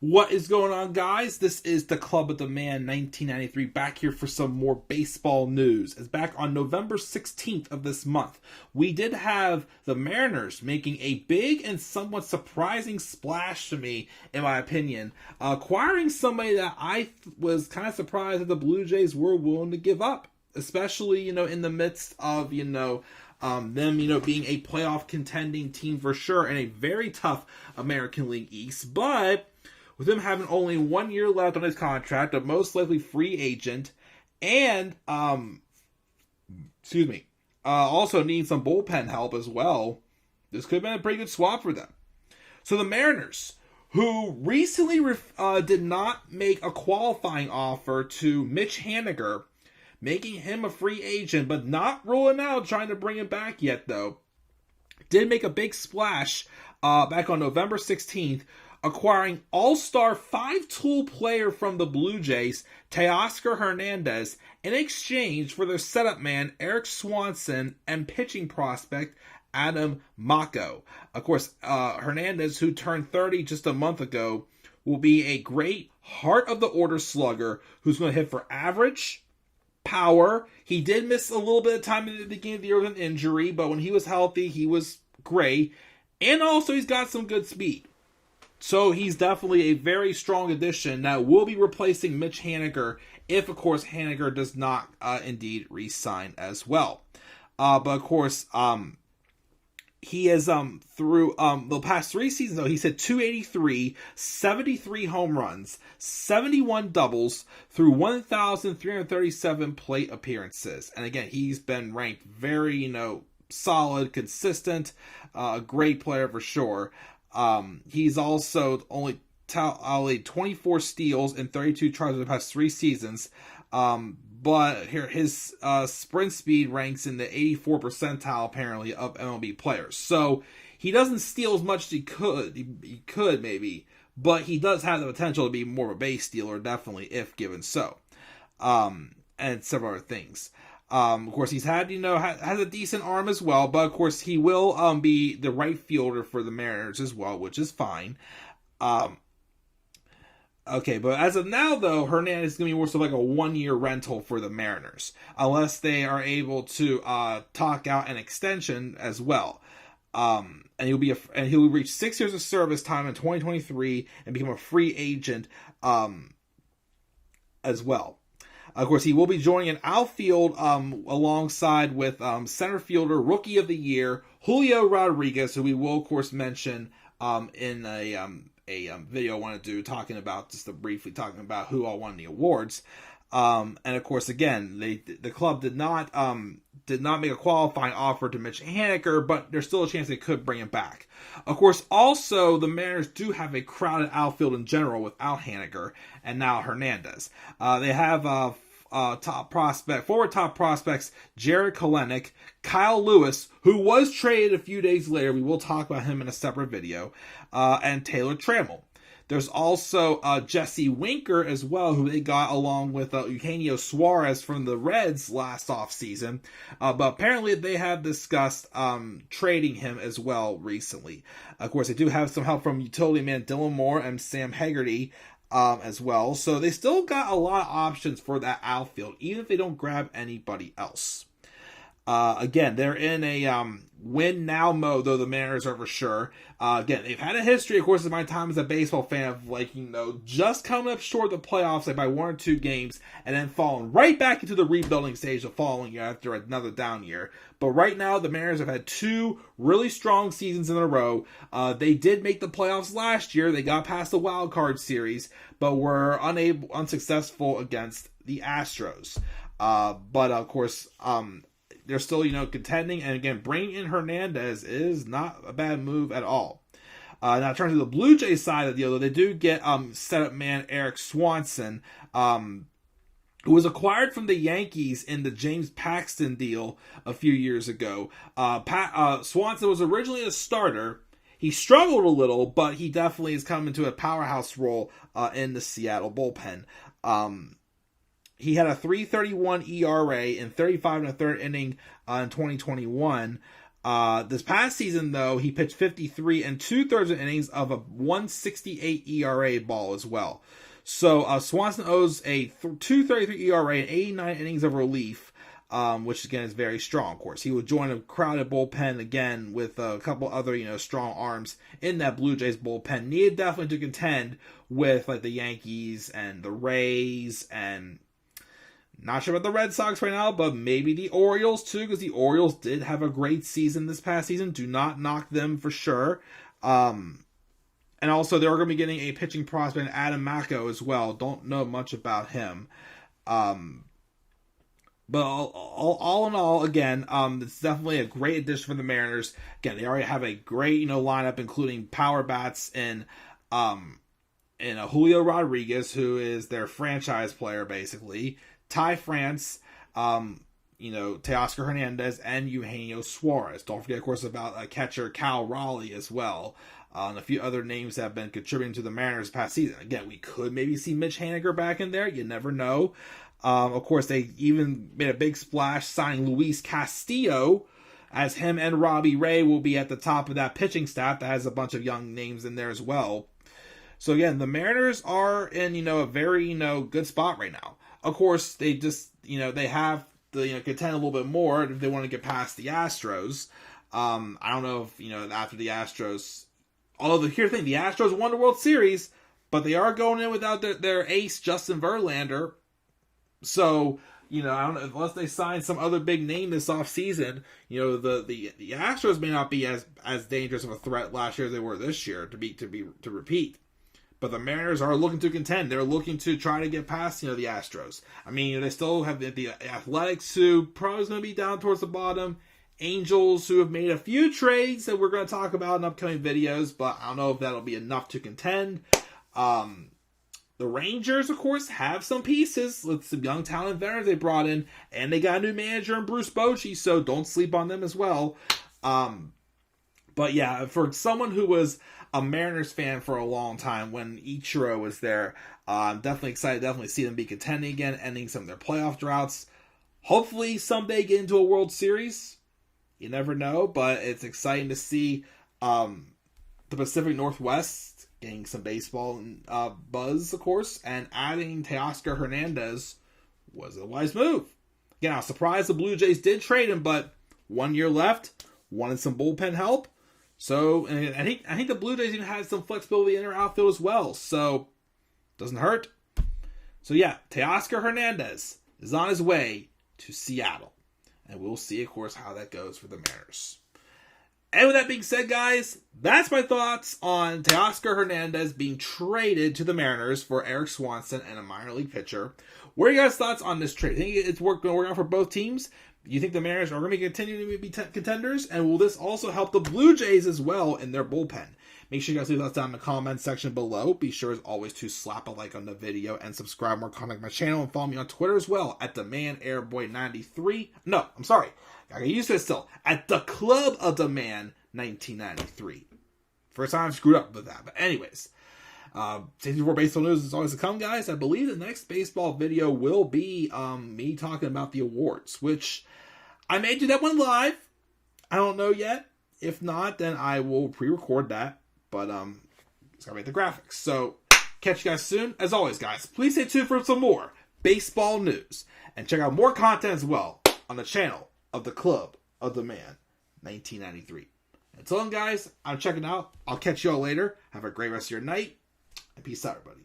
What is going on, guys? This is the Club of the Man 1993 back here for some more baseball news. As back on November 16th of this month, we did have the Mariners making a big and somewhat surprising splash to me, in my opinion, acquiring somebody that I was kind of surprised that the Blue Jays were willing to give up, especially, in the midst of, them, being a playoff contending team for sure and a very tough American League East, but with him having only 1 year left on his contract, a most likely free agent, and, also needing some bullpen help as well, this could have been a pretty good swap for them. So the Mariners, who recently did not make a qualifying offer to Mitch Haniger, making him a free agent, but not ruling out trying to bring him back yet, though, did make a big splash back on November 16th, acquiring all-star 5-tool player from the Blue Jays, Teoscar Hernandez, in exchange for their setup man, Erik Swanson, and pitching prospect, Adam Mako. Of course, Hernandez, who turned 30 just a month ago, will be a great heart-of-the-order slugger who's going to hit for average, power. He did miss a little bit of time at the beginning of the year with an injury, but when he was healthy, he was great. And also, he's got some good speed. So he's definitely a very strong addition that will be replacing Mitch Haniger if, of course, Haniger does not indeed re-sign as well. But, of course, he has, through the past 3 seasons, though, he's hit 283, 73 home runs, 71 doubles through 1,337 plate appearances. And again, he's been ranked very, solid, consistent, a great player for sure. He's also only 24 steals and 32 tries in the past 3 seasons. But here, his sprint speed ranks in the 84th percentile, apparently, of MLB players. So he doesn't steal as much as he could. He could, maybe. But he does have the potential to be more of a base stealer, definitely, if given so. And several other things. Of course, he's had, has a decent arm as well. But, of course, he will be the right fielder for the Mariners as well, which is fine. Okay, but as of now, though, Hernandez is going to be more so like a 1-year rental for the Mariners, unless they are able to talk out an extension as well. And he'll reach 6 years of service time in 2023 and become a free agent as well. Of course, he will be joining an outfield alongside with center fielder, Rookie of the Year, Julio Rodriguez, who we will, of course, mention in a video I want to do briefly talking about who all won the awards. And of course, again, the club did not make a qualifying offer to Mitch Haniger, but there's still a chance they could bring him back. Of course, also, the Mariners do have a crowded outfield in general without Haniger and now Hernandez. They have forward top prospects, Jared Kelenic, Kyle Lewis, who was traded a few days later. We will talk about him in a separate video, and Taylor Trammell. There's also Jesse Winker as well, who they got along with Eugenio Suarez from the Reds last offseason. But apparently they have discussed trading him as well recently. Of course, they do have some help from utility man Dylan Moore and Sam Haggerty as well. So they still got a lot of options for that outfield, even if they don't grab anybody else. Again, they're in a win now mode, though the Mariners are for sure. Again, they've had a history, of course, in my time as a baseball fan of just coming up short of the playoffs by 1 or 2 games and then falling right back into the rebuilding stage the following year after another down year. But right now, the Mariners have had 2 really strong seasons in a row. They did make the playoffs last year. They got past the wild card series, but were unsuccessful against the Astros. But of course, they're still, contending. And again, bringing in Hernandez is not a bad move at all. Now, in terms of the Blue Jays side of the deal, though, they do get setup man Erik Swanson, who was acquired from the Yankees in the James Paxton deal a few years ago. Swanson was originally a starter. He struggled a little, but he definitely has come into a powerhouse role in the Seattle bullpen. He had a 3.31 ERA in 35 1/3 inning in 2021. This past season, though, he pitched 53 and 2/3 innings of a 1.68 ERA ball as well. So Swanson owes a 2.33 ERA and 89 innings of relief, which again is very strong. Of course, he would join a crowded bullpen again with a couple other strong arms in that Blue Jays bullpen. Needed definitely to contend with like the Yankees and the Rays, and not sure about the Red Sox right now, but maybe the Orioles too, because the Orioles did have a great season this past season. Do not knock them for sure. And also, they're going to be getting a pitching prospect, Adam Macko, as well. Don't know much about him. But all in all, again, it's definitely a great addition for the Mariners. Again, they already have a great, lineup, including power bats in Julio Rodriguez, who is their franchise player, basically. Ty France, Teoscar Hernandez, and Eugenio Suarez. Don't forget, of course, about catcher Cal Raleigh as well. And a few other names that have been contributing to the Mariners past season. Again, we could maybe see Mitch Haniger back in there. You never know. Of course, they even made a big splash signing Luis Castillo, as him and Robbie Ray will be at the top of that pitching staff that has a bunch of young names in there as well. So again, the Mariners are in, a very, good spot right now. Of course, they just, they have to, contend a little bit more if they want to get past the Astros. I don't know if, after the Astros... Although, here's the thing, the Astros won the World Series, but they are going in without their ace, Justin Verlander. So, I don't know, unless they sign some other big name this offseason, the Astros may not be as dangerous of a threat last year as they were this year to repeat. But the Mariners are looking to contend. They're looking to try to get past, the Astros. I mean, they still have the Athletics, who probably is going to be down towards the bottom. Angels, who have made a few trades that we're going to talk about in upcoming videos, but I don't know if that'll be enough to contend. The Rangers, of course, have some pieces with some young talent veterans they brought in, and they got a new manager in Bruce Bochy, so don't sleep on them as well. But yeah, for someone who was a Mariners fan for a long time when Ichiro was there, I'm definitely excited to definitely see them be contending again, ending some of their playoff droughts. Hopefully someday get into a World Series. You never know, but it's exciting to see the Pacific Northwest getting some baseball buzz, of course, and adding Teoscar Hernandez was a wise move. Again, I was surprised the Blue Jays did trade him, but 1 year left, wanted some bullpen help. So, and I think the Blue Jays even had some flexibility in their outfield as well, so doesn't hurt. So yeah, Teoscar Hernandez is on his way to Seattle. And we'll see, of course, how that goes for the Mariners. And with that being said, guys, that's my thoughts on Teoscar Hernandez being traded to the Mariners for Erik Swanson and a minor league pitcher. What are your guys' thoughts on this trade? Think it's going to work out for both teams? You think the Mariners are going to continue to be contenders? And will this also help the Blue Jays as well in their bullpen? Make sure you guys leave thoughts down in the comment section below. Be sure, as always, to slap a like on the video and subscribe more content to my channel, and follow me on Twitter as well at TheManAirboy93. No, I'm sorry. I get used to it still. At the Club of the Man 1993. First time I've screwed up with that. But anyways, stay tuned for baseball news is always to come, guys. I believe the next baseball video will be me talking about the awards, which I may do that one live. I don't know yet. If not, then I will pre-record that. But it's gotta make the graphics. So catch you guys soon. As always, guys, please stay tuned for some more baseball news, and check out more content as well on the channel of the Club of the Man 1993. Until then, guys, I'm checking out. I'll catch you all later. Have a great rest of your night, and peace out, everybody.